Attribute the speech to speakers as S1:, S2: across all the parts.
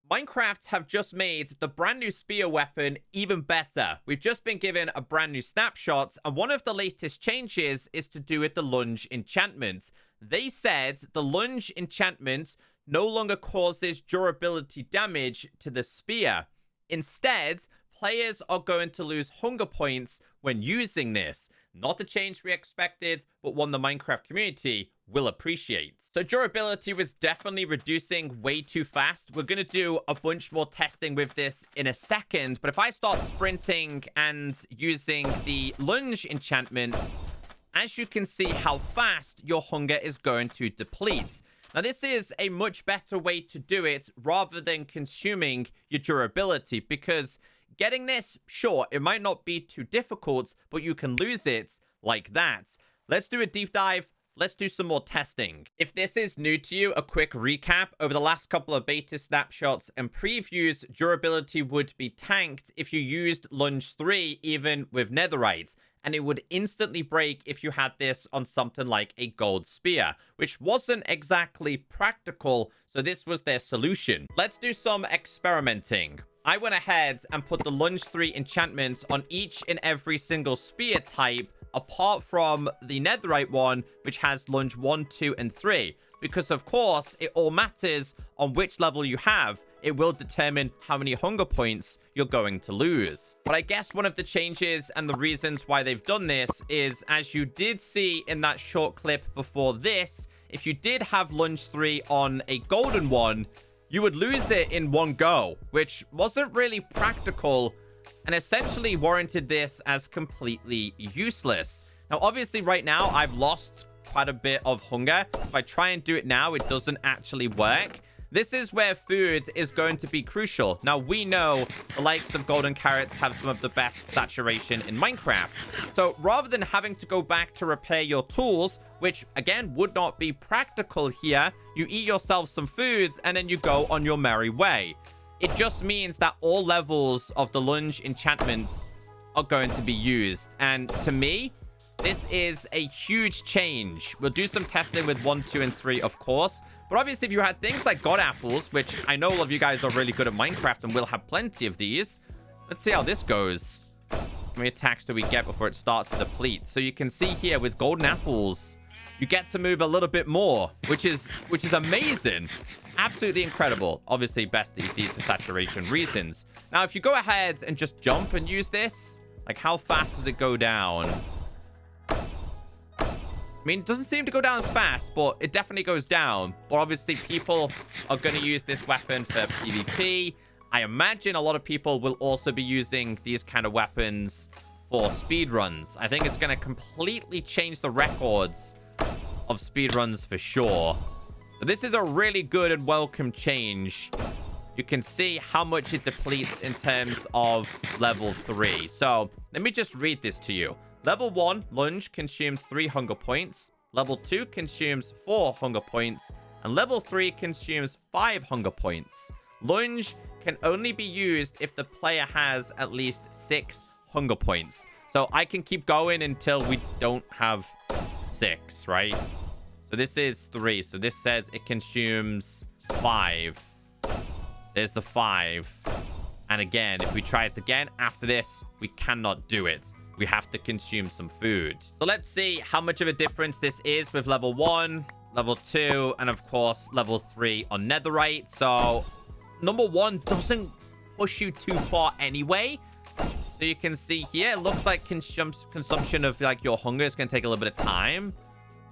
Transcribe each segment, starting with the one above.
S1: Minecraft have just made the brand new spear weapon even better. We've just been given a brand new snapshot, and one of the latest changes is to do with the Lunge enchantment. They said the Lunge enchantment no longer causes durability damage to the spear. Instead, players are going to lose hunger points when using this. Not a change we expected, but one the Minecraft community will appreciate. So durability was definitely reducing way too fast. We're going to do a bunch more testing with this in a second, but if I start sprinting and using the Lunge enchantment, as you can see how fast your hunger is going to deplete. Now, this is a much better way to do it rather than consuming your durability, because getting this, sure, it might not be too difficult, but you can lose it like that. Let's do a deep dive. Let's do some more testing. If this is new to you, a quick recap. Over the last couple of beta snapshots and previews, durability would be tanked if you used Lunge 3, even with netherite. And it would instantly break if you had this on something like a gold spear, which wasn't exactly practical, so this was their solution. Let's do some experimenting. I went ahead and put the Lunge 3 enchantment on each and every single spear type, apart from the netherite one, which has Lunge 1, 2, and 3. Because, of course, it all matters on which level you have. It will determine how many hunger points you're going to lose. But I guess one of the changes and the reasons why they've done this is, as you did see in that short clip before this, if you did have Lunge 3 on a golden one, you would lose it in one go, which wasn't really practical and essentially warranted this as completely useless. Now, obviously, right now, I've lost quite a bit of hunger. If I try and do it now, it doesn't actually work. This is where food is going to be crucial. Now, we know the likes of golden carrots have some of the best saturation in Minecraft. So rather than having to go back to repair your tools, which again would not be practical here, you eat yourself some foods and then you go on your merry way. It just means that all levels of the Lunge enchantments are going to be used. And to me, this is a huge change. We'll do some testing with 1, 2, and 3, of course. But obviously, if you had things like God apples, which I know all of you guys are really good at Minecraft and will have plenty of these. Let's see how this goes. How many attacks do we get before it starts to deplete? So you can see here with golden apples, you get to move a little bit more, which is amazing. Absolutely incredible. Obviously, best to eat these for saturation reasons. Now, if you go ahead and just jump and use this, like how fast does it go down? I mean, it doesn't seem to go down as fast, but it definitely goes down. But obviously, people are going to use this weapon for PvP. I imagine a lot of people will also be using these kind of weapons for speedruns. I think it's going to completely change the records of speedruns for sure. But this is a really good and welcome change. You can see how much it depletes in terms of level 3. So let me just read this to you. Level 1, Lunge, consumes 3 hunger points. Level 2 consumes 4 hunger points. And level 3 consumes 5 hunger points. Lunge can only be used if the player has at least 6 hunger points. So I can keep going until we don't have 6, right? So this is 3. So this says it consumes 5. There's the 5. And again, if we try this again, after this, we cannot do it. We have to consume some food. So let's see how much of a difference this is with level 1, level 2, and of course, level 3 on netherite. So number 1 doesn't push you too far anyway. So you can see here, it looks like consumption of like your hunger is going to take a little bit of time.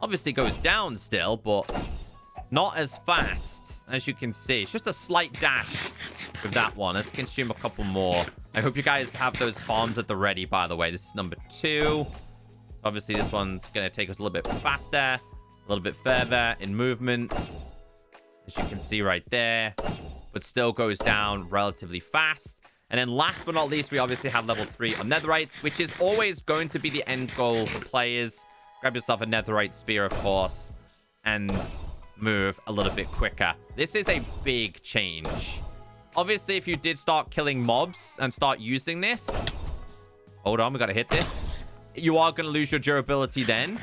S1: Obviously goes down still, but not as fast as you can see. It's just a slight dash with that one. Let's consume a couple more. I hope you guys have those farms at the ready, by the way. This is number 2. Obviously, this one's going to take us a little bit faster, a little bit further in movements, as you can see right there, but still goes down relatively fast. And then last but not least, we obviously have level 3 on netherite, which is always going to be the end goal for players. Grab yourself a netherite spear, of course, and move a little bit quicker. This is a big change. Obviously, if you did start killing mobs and start using this... Hold on, we gotta hit this. You are gonna lose your durability then.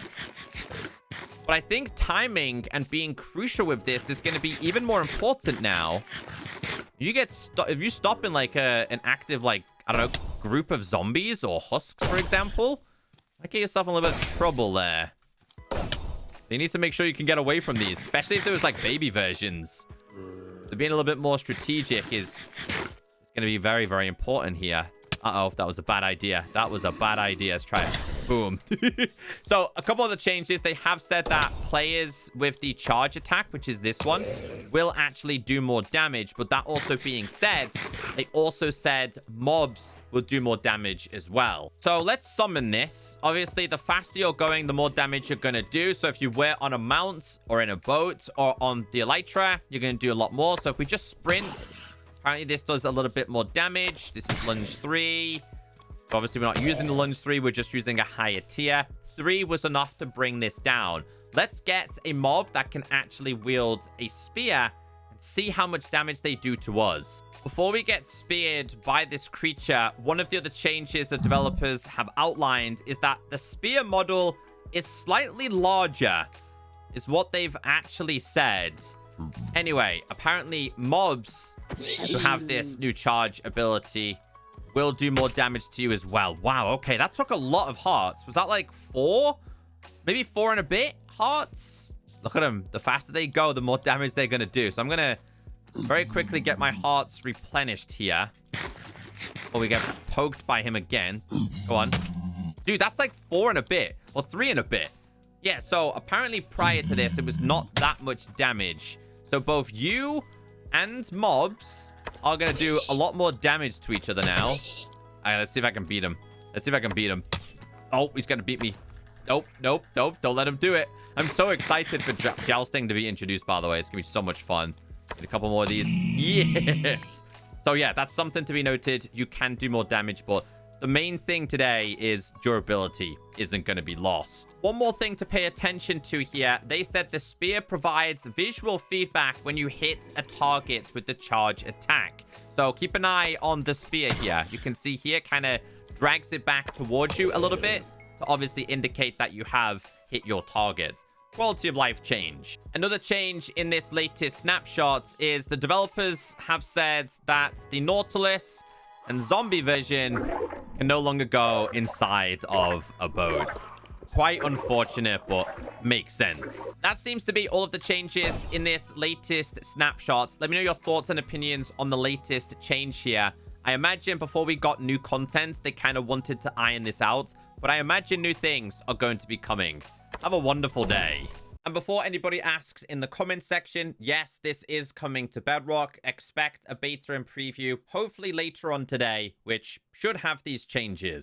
S1: But I think timing and being crucial with this is gonna be even more important now. You get if you stop in like an active, like, I don't know, group of zombies or husks, for example, might get yourself in a little bit of trouble there. You need to make sure you can get away from these, especially if there was like baby versions. So being a little bit more strategic is going to be very, very important here. Uh-oh, that was a bad idea. That was a bad idea. Let's try it. Boom. So a couple of the changes, they have said that players with the charge attack, which is this one, will actually do more damage. But that also being said, they also said mobs will do more damage as well. So let's summon this. Obviously, the faster you're going, the more damage you're going to do. So if you were on a mount or in a boat or on the elytra, you're going to do a lot more. So if we just sprint, apparently this does a little bit more damage. This is Lunge 3. Obviously, we're not using the Lunge 3. We're just using a higher tier. 3 was enough to bring this down. Let's get a mob that can actually wield a spear and see how much damage they do to us. Before we get speared by this creature, one of the other changes the developers have outlined is that the spear model is slightly larger, is what they've actually said. Anyway, apparently mobs who have this new charge ability will do more damage to you as well. Wow, okay, that took a lot of hearts. Was that like 4? Maybe 4 and a bit hearts? Look at them. The faster they go, the more damage they're going to do. So I'm going to very quickly get my hearts replenished here. Or we get poked by him again. Go on. Dude, that's like 4 and a bit. Or 3 and a bit. Yeah, so apparently prior to this, it was not that much damage. So both you and mobs are going to do a lot more damage to each other now. All right, let's see if I can beat him. Let's see if I can beat him. Oh, he's going to beat me. Nope, nope, nope. Don't let him do it. I'm so excited for jousting to be introduced, by the way. It's going to be so much fun. Get a couple more of these. Yes. So, yeah, that's something to be noted. You can do more damage, but the main thing today is durability isn't going to be lost. One more thing to pay attention to here. They said the spear provides visual feedback when you hit a target with the charge attack. So keep an eye on the spear here. You can see here kind of drags it back towards you a little bit to obviously indicate that you have hit your target. Quality of life change. Another change in this latest snapshot is the developers have said that the Nautilus and zombie version can no longer go inside of a boat. Quite unfortunate, but makes sense. That seems to be all of the changes in this latest snapshot. Let me know your thoughts and opinions on the latest change here. I imagine before we got new content, they kind of wanted to iron this out, but I imagine new things are going to be coming. Have a wonderful day. And before anybody asks in the comment section, yes, this is coming to Bedrock. Expect a beta and preview, hopefully later on today, which should have these changes.